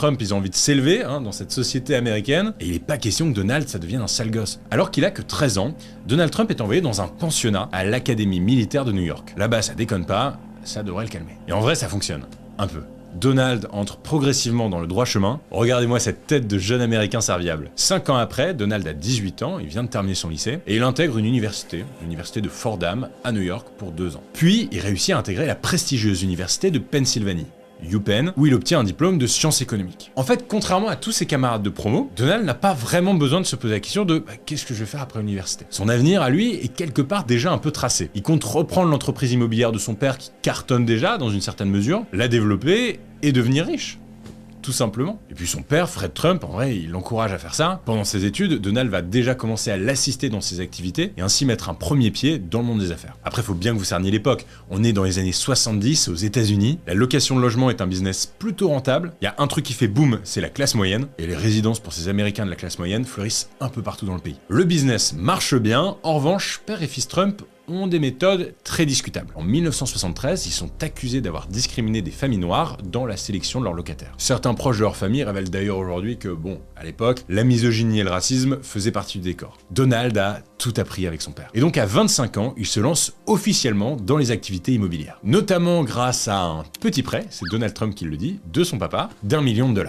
Trump, ils ont envie de s'élever dans cette société américaine, et il n'est pas question que Donald, ça devienne un sale gosse. Alors qu'il a que 13 ans, Donald Trump est envoyé dans un pensionnat à l'Académie militaire de New York. Là-bas, ça déconne pas, ça devrait le calmer. Et en vrai, ça fonctionne. Un peu. Donald entre progressivement dans le droit chemin. Regardez-moi cette tête de jeune américain serviable. 5 ans après, Donald a 18 ans, il vient de terminer son lycée, et il intègre une université, l'université de Fordham, à New York, pour 2 ans. Puis, il réussit à intégrer la prestigieuse université de Pennsylvanie, UPenn, où il obtient un diplôme de sciences économiques. En fait, contrairement à tous ses camarades de promo, Donald n'a pas vraiment besoin de se poser la question de qu'est-ce que je vais faire après l'université. Son avenir, à lui, est quelque part déjà un peu tracé. Il compte reprendre l'entreprise immobilière de son père qui cartonne déjà, dans une certaine mesure, la développer et devenir riche. Tout simplement. Et puis son père, Fred Trump, en vrai, il l'encourage à faire ça. Pendant ses études, Donald va déjà commencer à l'assister dans ses activités et ainsi mettre un premier pied dans le monde des affaires. Après, faut bien que vous cerniez l'époque. On est dans les années 70 aux États-Unis. La location de logement est un business plutôt rentable. Il y a un truc qui fait boom, c'est la classe moyenne. Et les résidences pour ces Américains de la classe moyenne fleurissent un peu partout dans le pays. Le business marche bien. En revanche, père et fils Trump ont des méthodes très discutables. En 1973, ils sont accusés d'avoir discriminé des familles noires dans la sélection de leurs locataires. Certains proches de leur famille révèlent d'ailleurs aujourd'hui que, à l'époque, la misogynie et le racisme faisaient partie du décor. Donald a tout appris avec son père. Et donc à 25 ans, il se lance officiellement dans les activités immobilières. Notamment grâce à un petit prêt, c'est Donald Trump qui le dit, de son papa, d'1 million de dollars.